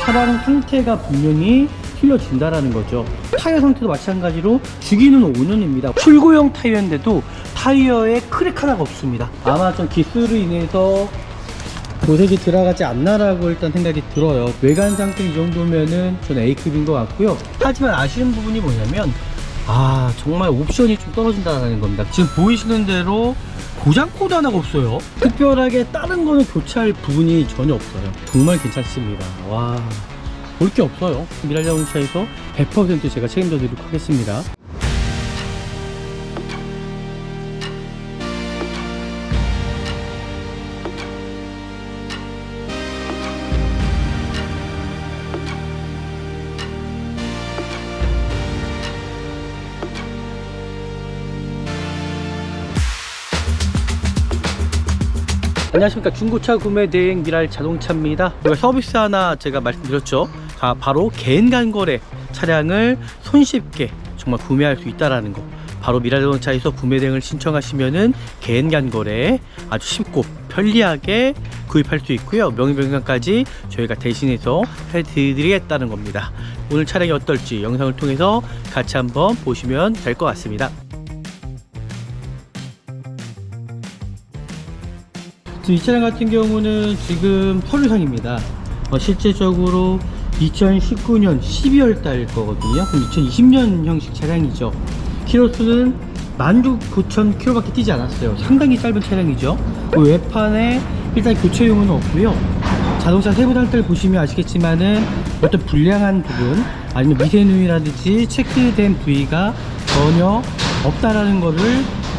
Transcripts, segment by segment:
차량 상태가 분명히 틀려진다라는 거죠. 타이어 상태도 마찬가지로 주기는 5년입니다. 출고형 타이어인데도 타이어에 크랙 하나가 없습니다. 아마 좀 기스로 인해서 도색이 들어가지 않나라고 일단 생각이 들어요. 외관 상태 이 정도면은 전 A급인 것 같고요. 하지만 아쉬운 부분이 뭐냐면 정말 옵션이 좀 떨어진다는 겁니다. 지금 보이시는 대로 고장 코드 하나가 없어요. 특별하게 다른 거는 교체할 부분이 전혀 없어요. 정말 괜찮습니다. 와, 볼 게 없어요. 미랄 자동차에서 100% 제가 책임져 드리도록 하겠습니다. 안녕하십니까. 중고차 구매 대행 미랄 자동차입니다. 우리가 서비스 하나 제가 말씀드렸죠. 바로 개인 간거래 차량을 손쉽게 정말 구매할 수 있다라는 거. 바로 미랄 자동차에서 구매 대행을 신청하시면은 개인 간거래 아주 쉽고 편리하게 구입할 수 있고요. 명의변경까지 저희가 대신해서 해드리겠다는 겁니다. 오늘 차량이 어떨지 영상을 통해서 같이 한번 보시면 될 것 같습니다. 이 차량 같은 경우는 지금 서류상입니다. 실제적으로 2019년 12월 달 거거든요. 그럼 2020년 형식 차량이죠. 키로수는 19,000km 밖에 뛰지 않았어요. 상당히 짧은 차량이죠. 외판에 일단 교체용은 없고요. 자동차 세부 상태를 보시면 아시겠지만은 어떤 불량한 부분 아니면 미세누이라든지 체크된 부위가 전혀 없다라는 거를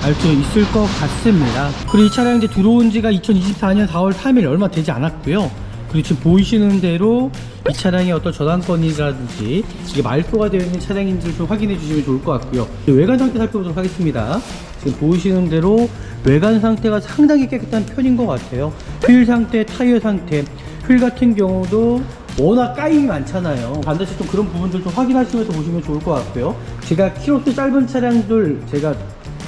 알 수 있을 것 같습니다. 그리고 이 차량 이제 들어온 지가 2024년 4월 3일 얼마 되지 않았고요. 그리고 지금 보이시는 대로 이 차량의 어떤 저당권이라든지 이게 말소가 되어 있는 차량인지를 좀 확인해 주시면 좋을 것 같고요. 외관 상태 살펴보도록 하겠습니다. 지금 보이시는 대로 외관 상태가 상당히 깨끗한 편인 것 같아요. 휠 상태, 타이어 상태, 휠 같은 경우도 워낙 까임이 많잖아요. 반드시 좀 그런 부분들 좀 확인하시면서 보시면 좋을 것 같고요. 제가 키로수 짧은 차량들 제가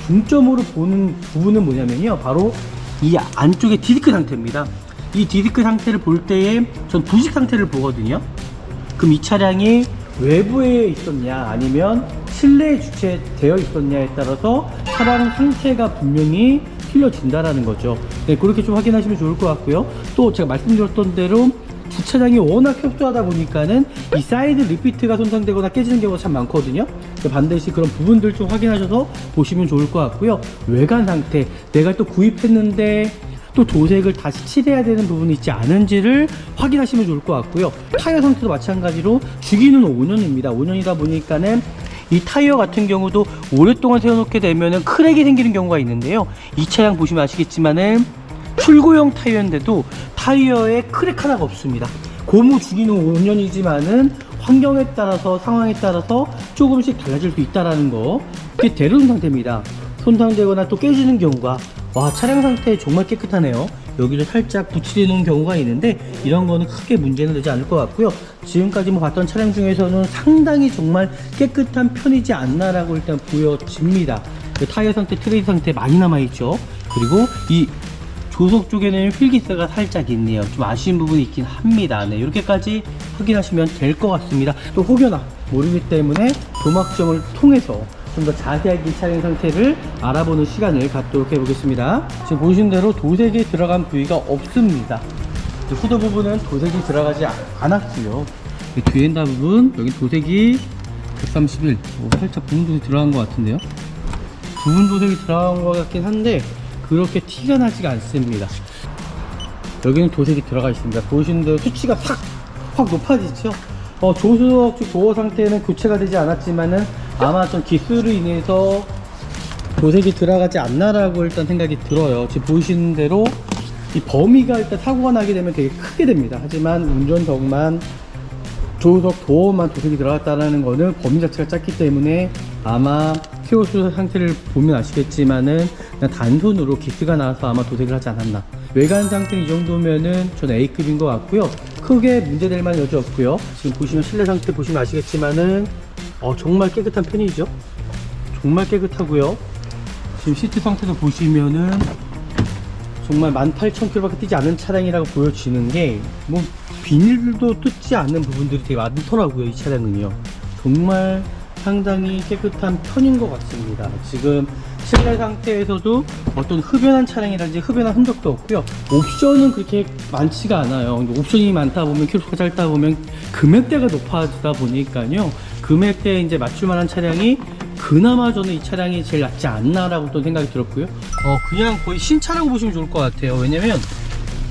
중점으로 보는 부분은 뭐냐면요, 바로 이 안쪽의 디스크 상태입니다. 이 디스크 상태를 볼 때에 전 부식 상태를 보거든요. 그럼 이 차량이 외부에 있었냐 아니면 실내에 주차되어 있었냐에 따라서 차량 상태가 분명히 틀려진다라는 거죠. 네, 그렇게 좀 확인하시면 좋을 것 같고요. 또 제가 말씀드렸던 대로 주차장이 워낙 협소하다 보니까는 이 사이드 리피트가 손상되거나 깨지는 경우가 참 많거든요. 반드시 그런 부분들 좀 확인하셔서 보시면 좋을 것 같고요. 외관 상태, 내가 또 구입했는데 또 도색을 다시 칠해야 되는 부분이 있지 않은지를 확인하시면 좋을 것 같고요. 타이어 상태도 마찬가지로 주기는 5년입니다. 5년이다 보니까는 이 타이어 같은 경우도 오랫동안 세워놓게 되면은 크랙이 생기는 경우가 있는데요. 이 차량 보시면 아시겠지만은 출고형 타이어인데도 타이어에 크랙 하나가 없습니다. 고무 주기는 5년이지만은 환경에 따라서 상황에 따라서 조금씩 달라질 수 있다라는 거. 이게 대로운 상태입니다. 손상되거나 또 깨지는 경우가, 와, 차량 상태 정말 깨끗하네요. 여기를 살짝 붙이려 놓은 경우가 있는데 이런 거는 크게 문제는 되지 않을 것 같고요. 지금까지 봤던 차량 중에서는 상당히 정말 깨끗한 편이지 않나라고 일단 보여집니다. 타이어 상태, 트레이드 상태 많이 남아있죠. 그리고 이 조속 쪽에는 휠기스가 살짝 있네요. 좀 아쉬운 부분이 있긴 합니다. 네, 이렇게까지 확인하시면 될 것 같습니다. 또 혹여나 모르기 때문에 도막점을 통해서 좀 더 자세하게 차량 상태를 알아보는 시간을 갖도록 해보겠습니다. 지금 보시는 대로 도색이 들어간 부위가 없습니다. 후드 부분은 도색이 들어가지 않았고요. 뒤에 있는 부분, 여기 도색이 131, 살짝 부분 도색이 들어간 것 같은데요. 부분 도색이 들어간 것 같긴 한데 그렇게 티가 나지가 않습니다. 여기는 도색이 들어가 있습니다. 보시는 대로 수치가 확 높아지죠. 조수석 즉 도어 상태는 교체가 되지 않았지만은 아마 좀 기스로 인해서 도색이 들어가지 않나라고 일단 생각이 들어요. 지금 보시는 대로 이 범위가 일단 사고가 나게 되면 되게 크게 됩니다. 하지만 운전석만 조수석 도어만 도색이 들어갔다는 거는 범위 자체가 작기 때문에 아마 키로수 상태를 보면 아시겠지만은 그냥 단손으로 기스가 나와서 아마 도색을 하지 않았나. 외관 상태는 이 정도면은 저는 A급인 것 같고요. 크게 문제될 만한 여지 없고요. 지금 보시면 실내 상태 보시면 아시겠지만은 정말 깨끗한 편이죠. 정말 깨끗하고요. 지금 시트 상태도 보시면은 정말 18,000km 밖에 뛰지 않은 차량이라고 보여지는 게 뭐 비닐도 뜯지 않는 부분들이 되게 많더라고요. 이 차량은요. 정말 상당히 깨끗한 편인 것 같습니다. 지금 실내 상태에서도 어떤 흡연한 차량이라든지 흡연한 흔적도 없고요. 옵션은 그렇게 많지가 않아요. 옵션이 많다 보면, 킬로수가 짧다 보면 금액대가 높아지다 보니까요. 금액대에 이제 맞출 만한 차량이 그나마 저는 이 차량이 제일 낫지 않나라고 또 생각이 들었고요. 그냥 거의 신차라고 보시면 좋을 것 같아요. 왜냐면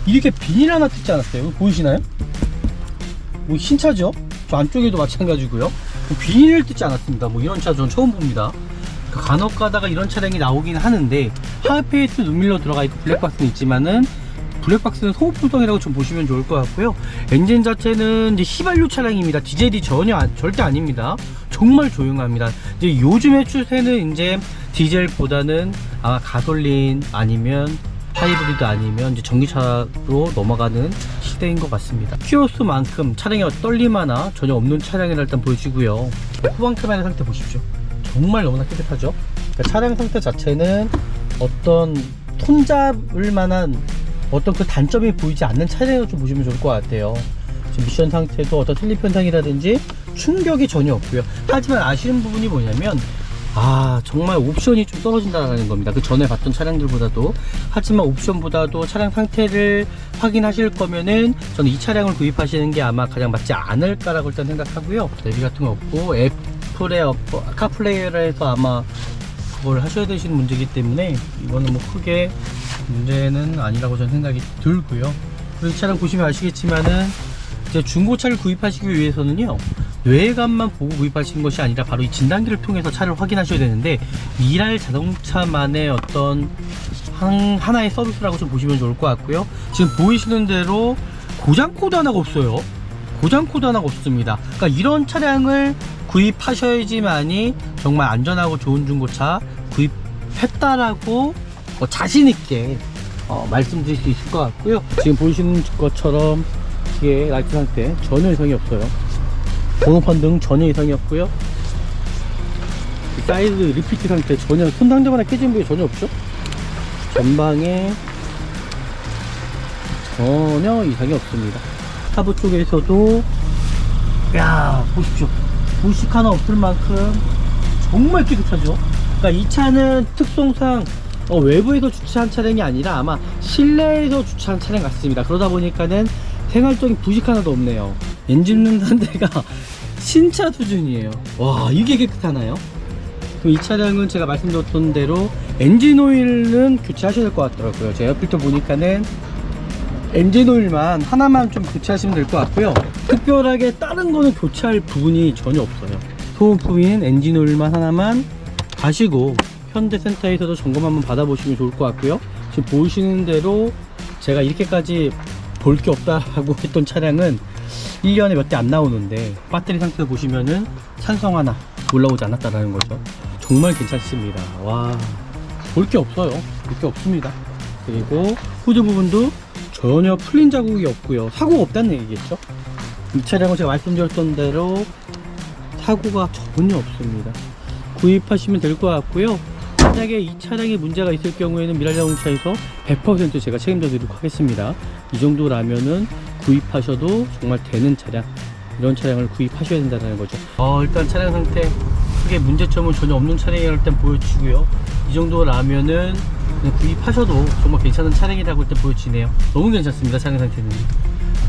이렇게 비닐 하나 뜯지 않았어요. 보이시나요? 뭐 신차죠? 저 안쪽에도 마찬가지고요. 비닐을 뜯지 않았습니다. 뭐 이런 차 전 처음 봅니다. 간혹 가다가 이런 차량이 나오긴 하는데, 하이페이스 눈밀러 들어가 있고 블랙박스는 있지만은, 블랙박스는 소모품성이라고 좀 보시면 좋을 것 같고요. 엔진 자체는 이제 휘발유 차량입니다. 디젤이 절대 아닙니다. 정말 조용합니다. 이제 요즘의 추세는 이제 디젤보다는 아마 가솔린 아니면 하이브리드 아니면 이제 전기차로 넘어가는 시대인 것 같습니다. 키로수만큼 차량에 떨림 하나 전혀 없는 차량이라 일단 보여지고요. 후방 카메라 상태 보십시오. 정말 너무나 깨끗하죠. 그러니까 차량 상태 자체는 어떤 톤 잡을 만한 어떤 그 단점이 보이지 않는 차량으로 좀 보시면 좋을 것 같아요. 지금 미션 상태도 어떤 슬립 현상이라든지 충격이 전혀 없고요. 하지만 아쉬운 부분이 뭐냐면, 정말 옵션이 좀 떨어진다는 겁니다. 그 전에 봤던 차량들보다도. 하지만 옵션보다도 차량 상태를 확인하실 거면은 저는 이 차량을 구입하시는 게 아마 가장 맞지 않을까라고 일단 생각하고요. 내비 같은 거 없고, 애플의 카플레이를 해서 아마 그걸 하셔야 되시는 문제이기 때문에 이거는 뭐 크게 문제는 아니라고 저는 생각이 들고요. 그리고 이 차량 보시면 아시겠지만은 이제 중고차를 구입하시기 위해서는요, 외관만 보고 구입하시는 것이 아니라 바로 이 진단기를 통해서 차를 확인하셔야 되는데, 미랄 자동차만의 어떤 하나의 서비스라고 좀 보시면 좋을 것 같고요. 지금 보이시는 대로 고장 코드 하나가 없어요. 고장 코드 하나가 없습니다. 그러니까 이런 차량을 구입하셔야지만이 정말 안전하고 좋은 중고차 구입했다라고 자신있게 말씀드릴 수 있을 것 같고요. 지금 보시는 것처럼 뒤에 라이트 상태 전혀 이상이 없어요. 번호판 등 전혀 이상이 없고요. 사이드 리피트 상태 전혀, 손상되거나 깨진 부위 전혀 없죠. 전방에 전혀 이상이 없습니다. 하부 쪽에서도 보십시오. 부식 하나 없을 만큼 정말 깨끗하죠. 그러니까 이 차는 특성상 외부에서 주차한 차량이 아니라 아마 실내에서 주차한 차량 같습니다. 그러다 보니까는 생활적인 부식 하나도 없네요. 엔진 넣는 데가 신차 수준이에요. 와, 이게 깨끗하나요? 그럼 이 차량은 제가 말씀드렸던 대로 엔진 오일은 교체하셔야 될 것 같더라고요. 제가 필터 보니까는 엔진 오일만 하나만 좀 교체하시면 될 것 같고요. 특별하게 다른 거는 교체할 부분이 전혀 없어요. 소모품인 엔진 오일만 하나만 가시고 현대센터에서도 점검 한번 받아보시면 좋을 것 같고요. 지금 보시는 대로 제가 이렇게까지 볼 게 없다라고 했던 차량은 1년에 몇 대 안 나오는데, 배터리 상태 보시면은 산성 하나 올라오지 않았다라는 거죠. 정말 괜찮습니다. 와, 볼 게 없어요. 볼 게 없습니다. 그리고 후드 부분도 전혀 풀린 자국이 없고요. 사고가 없다는 얘기겠죠. 이 차량은 제가 말씀드렸던 대로 사고가 전혀 없습니다. 구입하시면 될 것 같고요. 만약에 이 차량에 문제가 있을 경우에는 미랄자동차에서 100% 제가 책임져 드리도록 하겠습니다. 이 정도라면은 구입하셔도 정말 되는 차량, 이런 차량을 구입하셔야 된다는 거죠. 일단 차량 상태 크게 문제점은 전혀 없는 차량이라고 일단 보여주고요. 이 정도라면은 그냥 구입하셔도 정말 괜찮은 차량이라고 일단 보여지네요. 너무 괜찮습니다. 차량 상태는.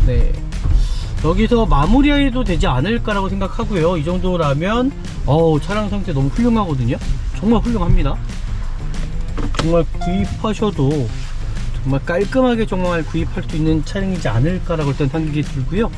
네, 여기서 마무리해도 되지 않을까라고 생각하고요. 이 정도라면 차량 상태 너무 훌륭하거든요. 정말 훌륭합니다. 정말 구입하셔도 정말 깔끔하게 정말 구입할 수 있는 차량이지 않을까라고 일단 생각이 들고요.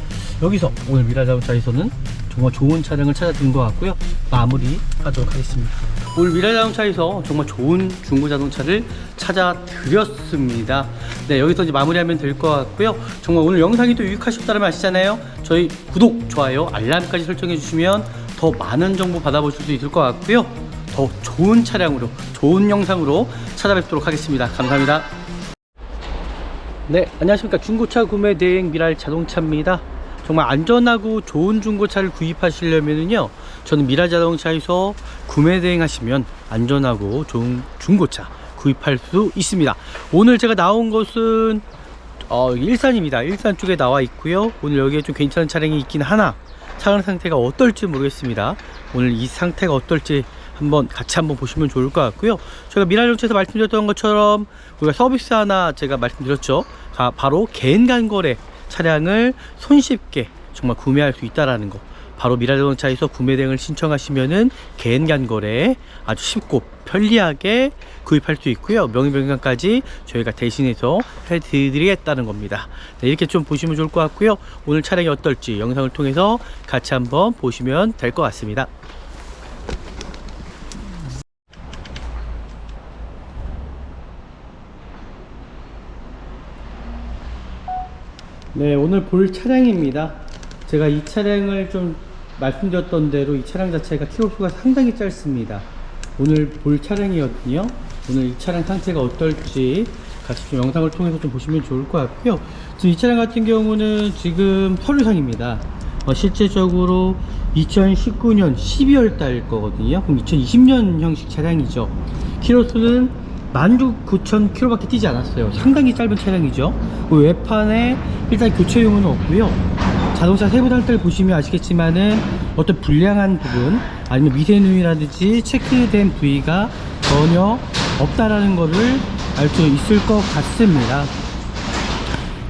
여기서 오늘 미랄자동차에서는 정말 좋은 차량을 찾아드린 것 같고요. 마무리 하도록 하겠습니다. 오늘 미랄자동차에서 정말 좋은 중고자동차를 찾아드렸습니다. 네, 여기서 이제 마무리하면 될 것 같고요. 정말 오늘 영상이 또 유익하셨다면 아시잖아요. 저희 구독, 좋아요, 알람까지 설정해 주시면 더 많은 정보 받아보실 수 있을 것 같고요. 더 좋은 차량으로, 좋은 영상으로 찾아뵙도록 하겠습니다. 감사합니다. 네, 안녕하십니까. 중고차 구매 대행 미랄자동차입니다. 정말 안전하고 좋은 중고차를 구입하시려면요, 저는 미랄자동차에서 구매 대행하시면 안전하고 좋은 중고차 구입할 수 있습니다. 오늘 제가 나온 것은 여기 일산입니다. 일산 쪽에 나와 있고요. 오늘 여기에 좀 괜찮은 차량이 있긴 하나 차량 상태가 어떨지 모르겠습니다. 오늘 이 상태가 어떨지 같이 한번 보시면 좋을 것 같고요. 제가 미라정치에서 말씀드렸던 것처럼 우리가 서비스 하나 제가 말씀드렸죠. 바로 개인 간거래 차량을 손쉽게 정말 구매할 수 있다라는 거. 바로 미라자동차에서 구매 대행을 신청하시면은 개인 간거래 아주 쉽고 편리하게 구입할 수 있고요. 명의변경까지 저희가 대신해서 해드리겠다는 겁니다. 네, 이렇게 좀 보시면 좋을 것 같고요. 오늘 차량이 어떨지 영상을 통해서 같이 한번 보시면 될 것 같습니다. 네, 오늘 볼 차량입니다. 제가 이 차량을 좀 말씀드렸던 대로 이 차량 자체가 키로수가 상당히 짧습니다. 오늘 볼 차량이거든요. 오늘 이 차량 상태가 어떨지 같이 좀 영상을 통해서 좀 보시면 좋을 것 같고요. 지금 이 차량 같은 경우는 지금 서류상입니다. 실제적으로 2019년 12월 달 거거든요. 그럼 2020년 형식 차량이죠. 키로수는 19,000km 밖에 뛰지 않았어요. 상당히 짧은 차량이죠. 외판에 일단 교체용은 없고요. 자동차 세부 상태를 보시면 아시겠지만은 어떤 불량한 부분 아니면 미세누이라든지 체크된 부위가 전혀 없다라는 거를 알 수 있을 것 같습니다.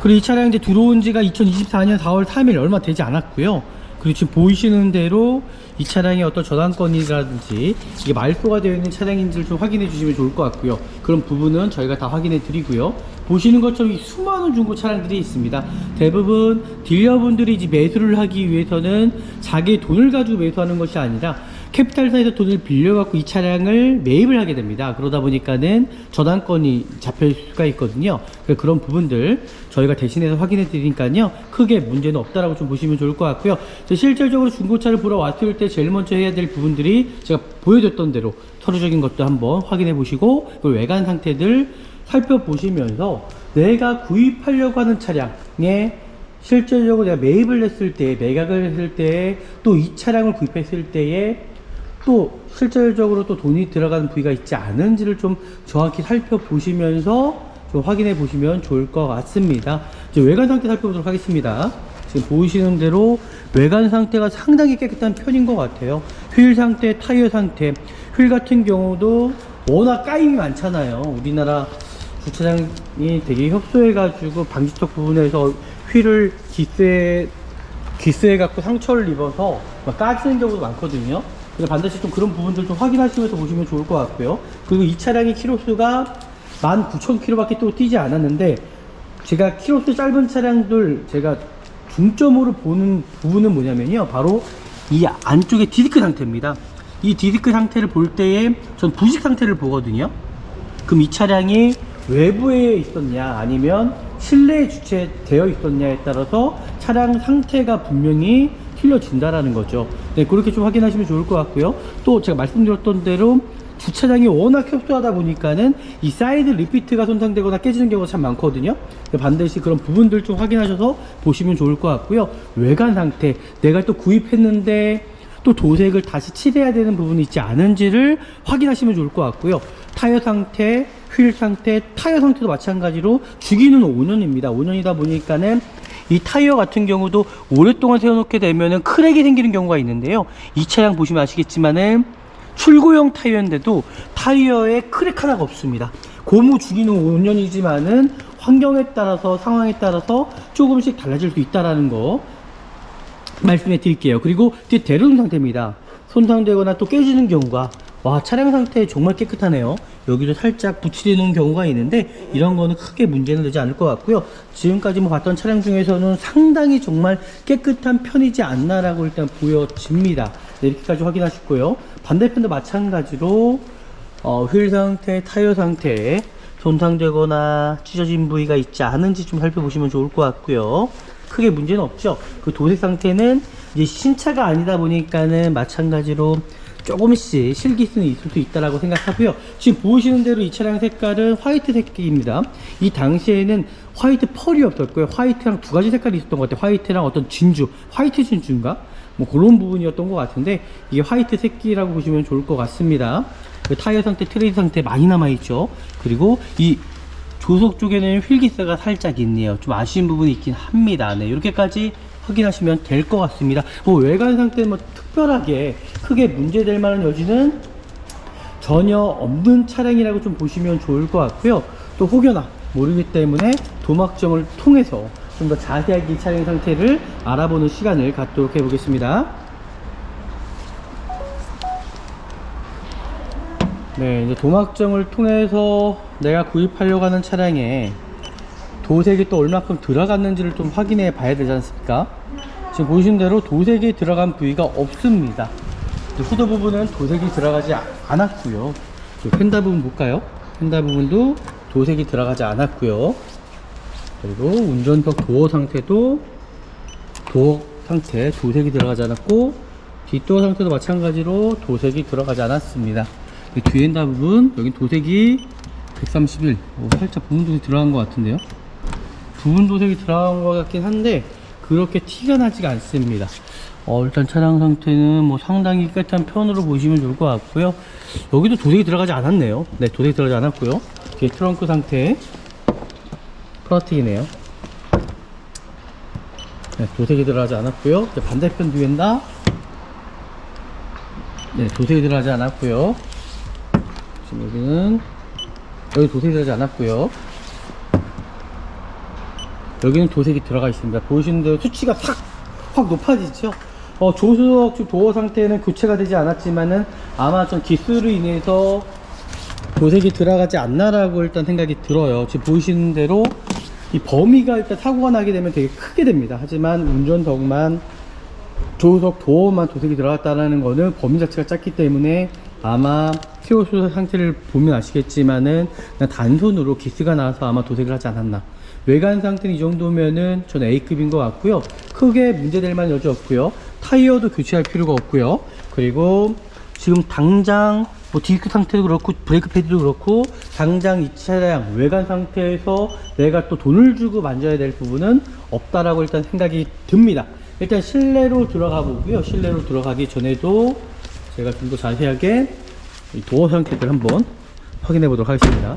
그리고 이 차량 이제 들어온 지가 2024년 4월 3일 얼마 되지 않았고요. 그리고 지금 보이시는 대로 이 차량의 어떤 저당권이라든지 이게 말소가 되어 있는 차량인지를 좀 확인해 주시면 좋을 것 같고요. 그런 부분은 저희가 다 확인해 드리고요. 보시는 것처럼 이 수많은 중고 차량들이 있습니다. 대부분 딜러분들이 이제 매수를 하기 위해서는 자기의 돈을 가지고 매수하는 것이 아니라 캐피탈사에서 돈을 빌려갖고 이 차량을 매입을 하게 됩니다. 그러다 보니까는 저당권이 잡힐 수가 있거든요. 그런 부분들 저희가 대신해서 확인해 드리니까요. 크게 문제는 없다라고 좀 보시면 좋을 것 같고요. 실질적으로 중고차를 보러 왔을 때 제일 먼저 해야 될 부분들이 제가 보여줬던 대로 서류적인 것도 한번 확인해 보시고 외관 상태들 살펴보시면서 내가 구입하려고 하는 차량에 실질적으로 내가 매입을 했을 때, 매각을 했을 때, 또 이 차량을 구입했을 때에 또 실질적으로 또 돈이 들어가는 부위가 있지 않은지를 좀 정확히 살펴보시면서 좀 확인해 보시면 좋을 것 같습니다. 이제 외관 상태 살펴보도록 하겠습니다. 지금 보이시는 대로 외관 상태가 상당히 깨끗한 편인 것 같아요. 휠 상태, 타이어 상태, 휠 같은 경우도 워낙 까임이 많잖아요. 우리나라 주차장이 되게 협소해가지고 방지턱 부분에서 휠을 기스해갖고 상처를 입어서 막 까지는 경우도 많거든요. 그래서 반드시 좀 그런 부분들 좀 확인하시면서 보시면 좋을 것 같고요. 그리고 이 차량의 키로수가 19,000km 밖에 또 뛰지 않았는데, 제가 키로수 짧은 차량들 제가 중점으로 보는 부분은 뭐냐면요, 바로 이 안쪽의 디스크 상태입니다. 이 디스크 상태를 볼 때에 전 부식 상태를 보거든요. 그럼 이 차량이 외부에 있었냐 아니면 실내에 주차되어 있었냐에 따라서 차량 상태가 분명히 틀려진다라는 거죠. 네, 그렇게 좀 확인하시면 좋을 것 같고요. 또 제가 말씀드렸던 대로 주차장이 워낙 협소하다 보니까는 이 사이드 리피트가 손상되거나 깨지는 경우가 참 많거든요. 반드시 그런 부분들 좀 확인하셔서 보시면 좋을 것 같고요. 외관 상태, 내가 또 구입했는데 또 도색을 다시 칠해야 되는 부분이 있지 않은지를 확인하시면 좋을 것 같고요. 타이어 상태, 휠 상태, 타이어 상태도 마찬가지로 주기는 5년입니다. 5년이다 보니까는 이 타이어 같은 경우도 오랫동안 세워놓게 되면은 크랙이 생기는 경우가 있는데요. 이 차량 보시면 아시겠지만은 출고형 타이어인데도 타이어에 크랙 하나가 없습니다. 고무 주기는 5년이지만은 환경에 따라서 상황에 따라서 조금씩 달라질 수 있다라는 거 말씀해 드릴게요. 그리고 뒤에 대로등 상태입니다. 손상되거나 또 깨지는 경우가, 와, 차량 상태 정말 깨끗하네요. 여기도 살짝 붙이려 놓은 경우가 있는데 이런 거는 크게 문제는 되지 않을 것 같고요. 지금까지 뭐 봤던 차량 중에서는 상당히 정말 깨끗한 편이지 않나라고 일단 보여집니다. 네, 이렇게까지 확인하시고요. 반대편도 마찬가지로 휠 상태, 타이어 상태에 손상되거나 찢어진 부위가 있지 않은지 좀 살펴보시면 좋을 것 같고요. 크게 문제는 없죠. 그 도색 상태는 이제 신차가 아니다 보니까는 마찬가지로 조금씩 실기스는 있을 수 있다라고 생각하고요. 지금 보시는 대로 이 차량 색깔은 화이트 색입니다. 이 당시에는 화이트 펄이 없었고요. 화이트랑 두 가지 색깔이 있었던 것 같아요. 화이트랑 어떤 진주, 화이트 진주인가? 뭐 그런 부분이었던 것 같은데 이게 화이트 색이라고 보시면 좋을 것 같습니다. 그 타이어 상태, 트레이드 상태 많이 남아있죠. 그리고 이 조속 쪽에는 휠기스가 살짝 있네요. 좀 아쉬운 부분이 있긴 합니다. 네, 이렇게까지 확인하시면 될 것 같습니다. 외관 상태는 뭐 특별하게 크게 문제될 만한 여지는 전혀 없는 차량이라고 좀 보시면 좋을 것 같고요. 또 혹여나 모르기 때문에 도막점을 통해서 좀 더 자세하게 이 차량 상태를 알아보는 시간을 갖도록 해 보겠습니다. 네, 이제 도막점을 통해서 내가 구입하려고 하는 차량에 도색이 또 얼마큼 들어갔는지를 좀 확인해 봐야 되지 않습니까? 지금 보시는 대로 도색이 들어간 부위가 없습니다. 후드 부분은 도색이 들어가지 않았고요. 펜다 부분 볼까요? 펜다 부분도 도색이 들어가지 않았고요. 그리고 운전석 도어 상태도 도어 상태 도색이 들어가지 않았고, 뒷도어 상태도 마찬가지로 도색이 들어가지 않았습니다. 뒤에 펜다 부분, 여기 도색이 131, 살짝 부분 도색이 들어간 것 같은데요. 부분 도색이 들어간 것 같긴 한데 그렇게 티가 나지가 않습니다. 일단 차량 상태는 뭐 상당히 깨끗한 편으로 보시면 좋을 것 같고요. 여기도 도색이 들어가지 않았네요. 네, 도색이 들어가지 않았고요. 뒤에 트렁크 상태 프라틱이네요. 네, 도색이 들어가지 않았고요. 반대편 뒤엔다, 네, 도색이 들어가지 않았고요. 지금 여기 도색이 들어가지 않았고요. 여기는 도색이 들어가 있습니다. 보시는 대로 수치가 확 높아지죠. 조수석 도어 상태는 교체가 되지 않았지만은 아마 전 기스로 인해서 도색이 들어가지 않나라고 일단 생각이 들어요. 지금 보시는 대로 이 범위가 일단 사고가 나게 되면 되게 크게 됩니다. 하지만 운전석만, 조수석 도어만 도색이 들어갔다는 거는 범위 자체가 작기 때문에 아마 키로수 상태를 보면 아시겠지만은 그냥 단순으로 기스가 나서 아마 도색을 하지 않았나. 외관 상태는 이 정도면은 저는 A급인 것 같고요. 크게 문제될 만한 여지 없고요. 타이어도 교체할 필요가 없고요. 그리고 지금 당장 뭐 디스크 상태도 그렇고 브레이크 패드도 그렇고 당장 이 차량 외관 상태에서 내가 또 돈을 주고 만져야 될 부분은 없다라고 일단 생각이 듭니다. 일단 실내로 들어가 보고요. 실내로 들어가기 전에도 제가 좀 더 자세하게 이 도어 상태를 한번 확인해 보도록 하겠습니다.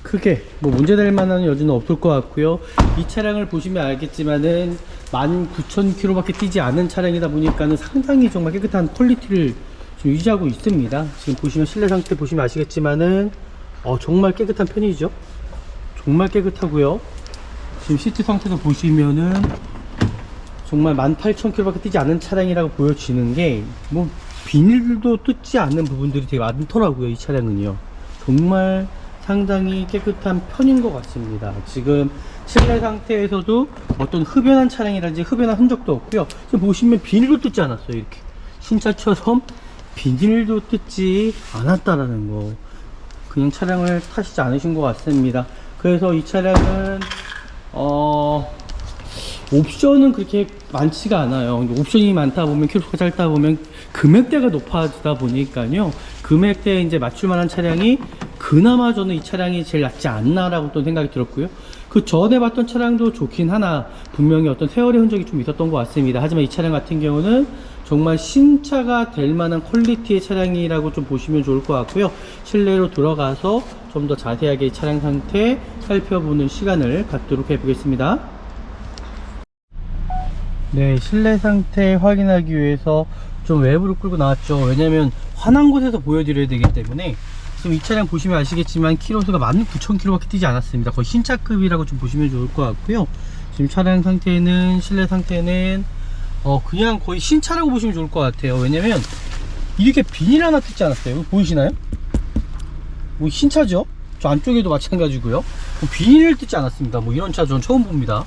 크게 뭐 문제될 만한 여지는 없을 것 같고요. 이 차량을 보시면 알겠지만은 19,000km 밖에 뛰지 않은 차량이다 보니까는 상당히 정말 깨끗한 퀄리티를 좀 유지하고 있습니다. 지금 보시면 실내 상태 보시면 아시겠지만은 정말 깨끗한 편이죠. 정말 깨끗하고요. 지금 시트 상태도 보시면은 정말 18,000km 밖에 뛰지 않은 차량이라고 보여지는 게 뭐 비닐도 뜯지 않는 부분들이 되게 많더라고요. 이 차량은요. 정말 상당히 깨끗한 편인 것 같습니다. 지금 실내 상태에서도 어떤 흡연한 차량이라든지 흡연한 흔적도 없고요. 지금 보시면 비닐도 뜯지 않았어요. 이렇게 신차처럼 비닐도 뜯지 않았다라는 거, 그냥 차량을 타시지 않으신 것 같습니다. 그래서 이 차량은 옵션은 그렇게 많지가 않아요. 옵션이 많다 보면, 키로수가 짧다 보면 금액대가 높아지다 보니까요, 금액대에 이제 맞출 만한 차량이 그나마 저는 이 차량이 제일 낫지 않나라고 또 생각이 들었고요. 그 전에 봤던 차량도 좋긴 하나 분명히 어떤 세월의 흔적이 좀 있었던 것 같습니다. 하지만 이 차량 같은 경우는 정말 신차가 될 만한 퀄리티의 차량이라고 좀 보시면 좋을 것 같고요. 실내로 들어가서 좀 더 자세하게 이 차량 상태 살펴보는 시간을 갖도록 해보겠습니다. 네, 실내 상태 확인하기 위해서 좀 외부로 끌고 나왔죠. 왜냐면 환한 곳에서 보여드려야 되기 때문에. 지금 이 차량 보시면 아시겠지만 키로수가 19,000km 밖에 뛰지 않았습니다. 거의 신차급이라고 좀 보시면 좋을 것 같고요. 지금 차량 상태는, 실내 상태는 그냥 거의 신차라고 보시면 좋을 것 같아요. 왜냐면 이렇게 비닐 하나 뜯지 않았어요. 보이시나요? 뭐 신차죠? 저 안쪽에도 마찬가지고요. 비닐을 뜯지 않았습니다. 뭐 이런 차 전 처음 봅니다.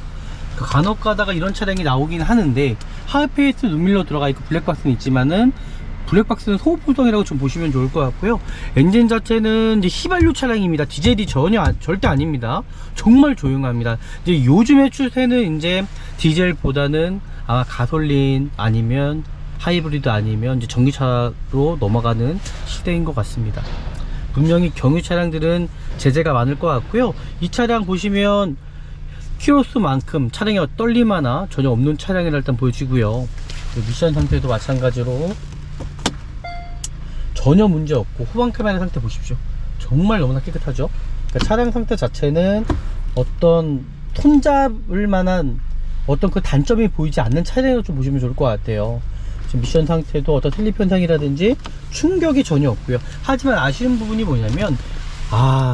간혹 가다가 이런 차량이 나오긴 하는데, 하이페이스 눈밀러 들어가 있고 블랙박스는 있지만은 블랙박스는 소음 포동이라고 좀 보시면 좋을 것 같고요. 엔진 자체는 이제 휘발유 차량입니다. 디젤이 절대 아닙니다. 정말 조용합니다. 이제 요즘의 추세는 이제 디젤보다는 아마 가솔린 아니면 하이브리드 아니면 이제 전기차로 넘어가는 시대인 것 같습니다. 분명히 경유 차량들은 제재가 많을 것 같고요. 이 차량 보시면 키로수만큼 차량이 떨림 하나 전혀 없는 차량이라 일단 보여지고요. 미션 상태도 마찬가지로 전혀 문제 없고, 후방 카메라 상태 보십시오. 정말 너무나 깨끗하죠. 그러니까 차량 상태 자체는 어떤 손잡을 만한 어떤 그 단점이 보이지 않는 차량으로 좀 보시면 좋을 것 같아요. 지금 미션 상태도 어떤 슬립 현상이라든지 충격이 전혀 없고요. 하지만 아쉬운 부분이 뭐냐면,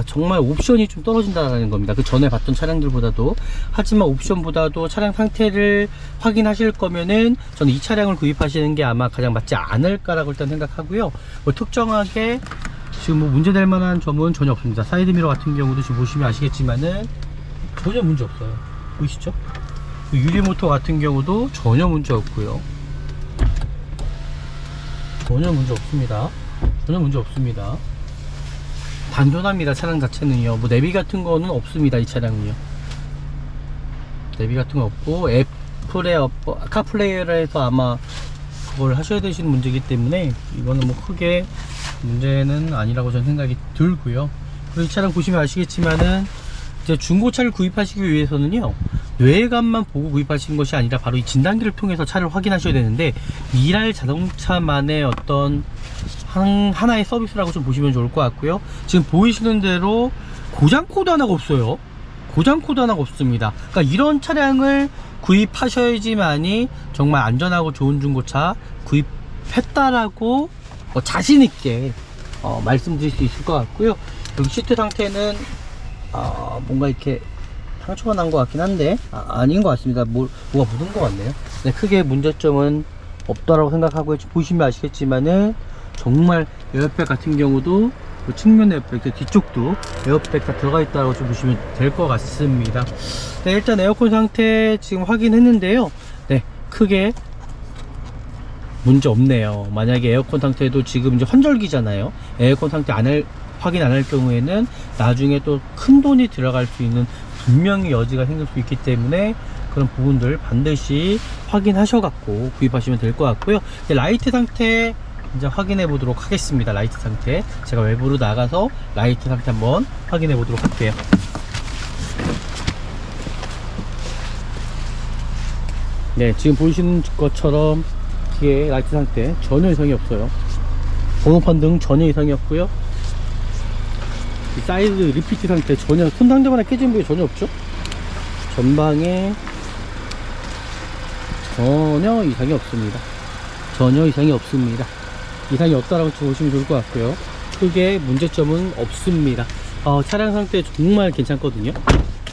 정말 옵션이 좀 떨어진다는 겁니다. 그 전에 봤던 차량들보다도. 하지만 옵션보다도 차량 상태를 확인하실 거면은 저는 이 차량을 구입하시는 게 아마 가장 맞지 않을까라고 일단 생각하고요. 뭐 특정하게 지금 뭐 문제될 만한 점은 전혀 없습니다. 사이드미러 같은 경우도 지금 보시면 아시겠지만은 전혀 문제 없어요. 보이시죠? 유리모터 같은 경우도 전혀 문제 없고요. 전혀 문제 없습니다. 전혀 문제 없습니다. 단순합니다. 차량 자체는요. 뭐 내비 같은 거는 없습니다. 이 차량은요. 내비 같은 거 없고, 카플레이를 해서 아마 그걸 하셔야 되시는 문제이기 때문에 이거는 뭐 크게 문제는 아니라고 저는 생각이 들고요. 그리고 이 차량 보시면 아시겠지만은 이제 중고차를 구입하시기 위해서는요, 외관만 보고 구입하시는 것이 아니라 바로 이 진단기를 통해서 차를 확인하셔야 되는데, 미랄 자동차만의 어떤 하나의 서비스라고 좀 보시면 좋을 것 같고요. 지금 보이시는 대로 고장 코드 하나가 없어요. 고장 코드 하나가 없습니다. 그러니까 이런 차량을 구입하셔야지만이 정말 안전하고 좋은 중고차 구입했다라고 자신있게 말씀드릴 수 있을 것 같고요. 여기 시트 상태는 뭔가 이렇게 상처가 난 것 같긴 한데 아닌 것 같습니다. 뭐가 묻은 것 같네요. 네, 크게 문제점은 없다라고 생각하고요. 보시면 아시겠지만은 정말 에어백 같은 경우도 그 측면 에어백, 뒤쪽도 에어백 다 들어가 있다고 좀 보시면 될 것 같습니다. 네, 일단 에어컨 상태 지금 확인했는데요. 네, 크게 문제 없네요. 만약에 에어컨 상태도 지금 이제 환절기잖아요. 에어컨 상태 확인 안 할 경우에는 나중에 또 큰 돈이 들어갈 수 있는 분명히 여지가 생길 수 있기 때문에 그런 부분들 반드시 확인하셔 갖고 구입하시면 될 것 같고요. 라이트 상태 이제 확인해 보도록 하겠습니다. 라이트 상태 제가 외부로 나가서 라이트 상태 한번 확인해 보도록 할게요. 네, 지금 보시는 것처럼 뒤에 라이트 상태 전혀 이상이 없어요. 번호판 등 전혀 이상이 없고요. 이 사이드 리피트 상태 전혀 손상되거나 깨진 부위 전혀 없죠. 전방에 전혀 이상이 없습니다. 전혀 이상이 없습니다. 이상이 없다라고 보시면 좋을 것 같고요. 크게 문제점은 없습니다. 차량 상태 정말 괜찮거든요.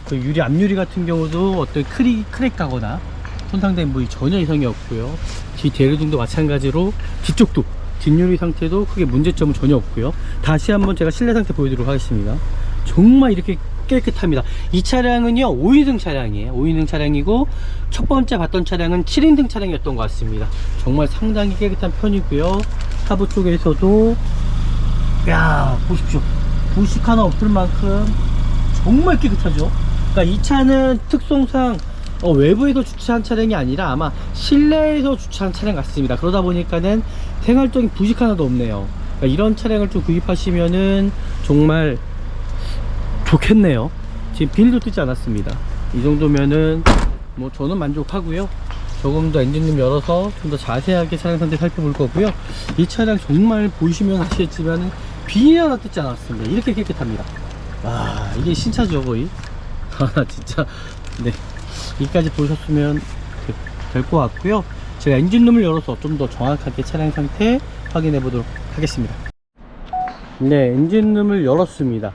그 유리 앞유리 같은 경우도 어떤 크랙 가거나 손상된 부위 전혀 이상이 없고요. 뒤 대리등도 마찬가지로 뒤쪽도 뒷유리 상태도 크게 문제점은 전혀 없고요. 다시 한번 제가 실내 상태 보여드리도록 하겠습니다. 정말 이렇게 깨끗합니다. 이 차량은요 5인승 차량이에요. 5인승 차량이고 첫 번째 봤던 차량은 7인승 차량이었던 것 같습니다. 정말 상당히 깨끗한 편이고요. 하부 쪽에서도 보십시오. 부식 하나 없을 만큼 정말 깨끗하죠. 그러니까 이 차는 특성상 외부에서 주차한 차량이 아니라 아마 실내에서 주차한 차량 같습니다. 그러다 보니까는 생활적인 부식 하나도 없네요. 그러니까 이런 차량을 좀 구입하시면은 정말 좋겠네요. 지금 빌도 뜨지 않았습니다. 이 정도면은 뭐 저는 만족하고요. 조금 더 엔진룸 열어서 좀 더 자세하게 차량 상태 살펴볼 거고요. 이 차량 정말 보시면 아시겠지만은 비닐 하나 뜯지 않았습니다. 이렇게 깨끗합니다. 와, 이게 신차죠 거의. 진짜 네, 여기까지 보셨으면 될 것 같고요. 제가 엔진룸을 열어서 좀 더 정확하게 차량 상태 확인해 보도록 하겠습니다. 네, 엔진룸을 열었습니다.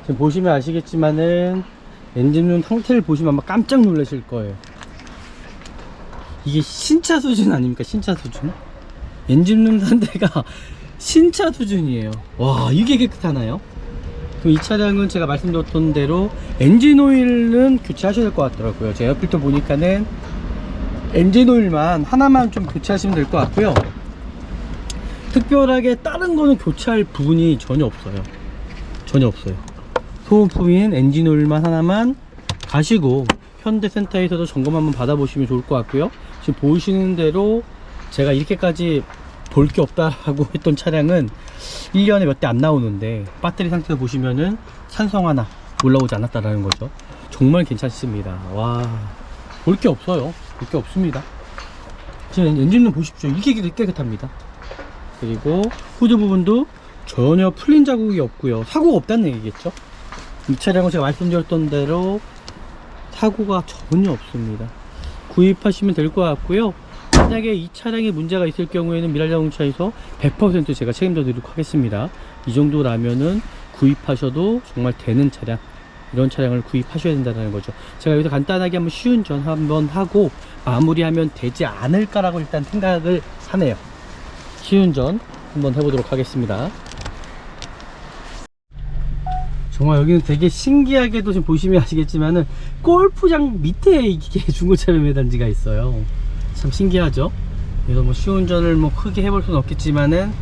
지금 보시면 아시겠지만은 엔진룸 상태를 보시면 아마 깜짝 놀라실 거예요. 이게 신차 수준 아닙니까? 신차 수준. 엔진룸 상태가 신차 수준이에요. 와, 이게 깨끗하나요? 그럼 이 차량은 제가 말씀드렸던 대로 엔진 오일은 교체하셔야 될 것 같더라고요. 제 에어필터 보니까는 엔진 오일만 하나만 좀 교체하시면 될 것 같고요. 특별하게 다른 거는 교체할 부분이 전혀 없어요. 전혀 없어요. 소모품인 엔진 오일만 하나만 가시고 현대센터에서도 점검 한번 받아보시면 좋을 것 같고요. 지금 보시는 대로 제가 이렇게까지 볼 게 없다라고 했던 차량은 1년에 몇 대 안 나오는데 배터리 상태를 보시면은 산성 하나 올라오지 않았다라는 거죠. 정말 괜찮습니다. 와, 볼 게 없어요. 볼 게 없습니다. 지금 엔진룸 보십시오. 이게 깨끗합니다. 그리고 후드 부분도 전혀 풀린 자국이 없고요. 사고가 없다는 얘기겠죠. 이 차량은 제가 말씀드렸던 대로 사고가 전혀 없습니다. 구입하시면 될 것 같고요. 만약에 이 차량에 문제가 있을 경우에는 미랄자동차에서 100% 제가 책임져 드리도록 하겠습니다. 이 정도라면은 구입하셔도 정말 되는 차량, 이런 차량을 구입하셔야 된다는 거죠. 제가 여기서 간단하게 한번 시운전 한번 하고 마무리하면 되지 않을까라고 일단 생각을 하네요. 시운전 한번 해보도록 하겠습니다. 정말 여기는 되게 신기하게도 지금 보시면 아시겠지만은 골프장 밑에 이게 중고차 매매 단지가 있어요. 참 신기하죠. 그래서 뭐 시운전을 뭐 크게 해볼 수는 없겠지만은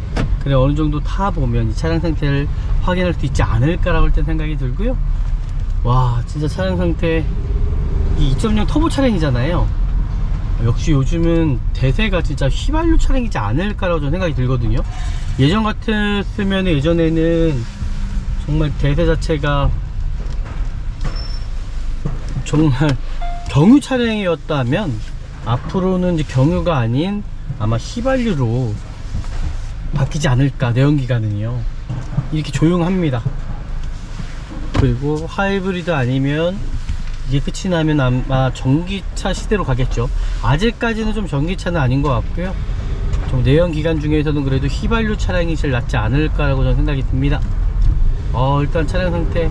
그래 어느 정도 타보면 이 차량 상태를 확인할 수 있지 않을까라고 일단 생각이 들고요. 와, 진짜 차량 상태, 이 2.0 터보 차량이잖아요. 역시 요즘은 대세가 진짜 휘발유 차량이지 않을까라고 저는 생각이 들거든요. 예전 같았으면 예전에는 정말 대세 자체가 정말 경유 차량이었다면 앞으로는 이제 경유가 아닌 아마 휘발유로 바뀌지 않을까. 내연기관은요 이렇게 조용합니다. 그리고 하이브리드 아니면 이게 끝이 나면 아마 전기차 시대로 가겠죠. 아직까지는 좀 전기차는 아닌 것 같고요. 좀 내연기관 중에서는 그래도 휘발유 차량이 제일 낫지 않을까라고 저는 생각이 듭니다. 일단 차량 상태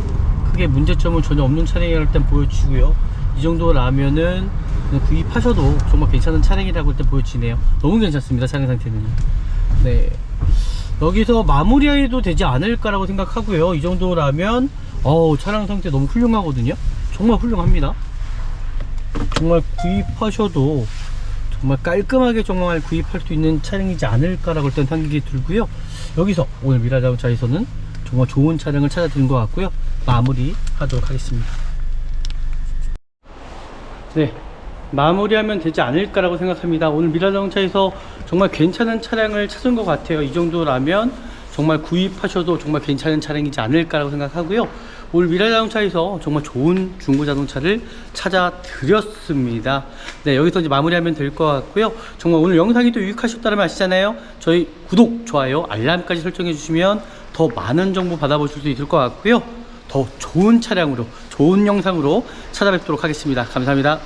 크게 문제점은 전혀 없는 차량이라고 일단 보여주고요. 이 정도라면은 구입하셔도 정말 괜찮은 차량이라고 일단 보여지네요. 너무 괜찮습니다. 차량 상태는. 네, 여기서 마무리해도 되지 않을까라고 생각하고요. 이 정도라면 차량 상태 너무 훌륭하거든요. 정말 훌륭합니다. 정말 구입하셔도 정말 깔끔하게 정말 구입할 수 있는 차량이지 않을까라고 일단 생각이 들고요. 여기서 오늘 미랄자동차에서는 정말 좋은 차량을 찾아드린 것 같고요. 마무리 하도록 하겠습니다. 네, 마무리하면 되지 않을까라고 생각합니다. 오늘 미랄자동차에서 정말 괜찮은 차량을 찾은 것 같아요. 이 정도라면 정말 구입하셔도 정말 괜찮은 차량이지 않을까라고 생각하고요. 오늘 미랄자동차에서 정말 좋은 중고자동차를 찾아드렸습니다. 네, 여기서 이제 마무리하면 될 것 같고요. 정말 오늘 영상이 또 유익하셨다면 아시잖아요. 저희 구독, 좋아요, 알람까지 설정해 주시면 더 많은 정보 받아보실 수 있을 것 같고요. 더 좋은 차량으로, 좋은 영상으로 찾아뵙도록 하겠습니다. 감사합니다.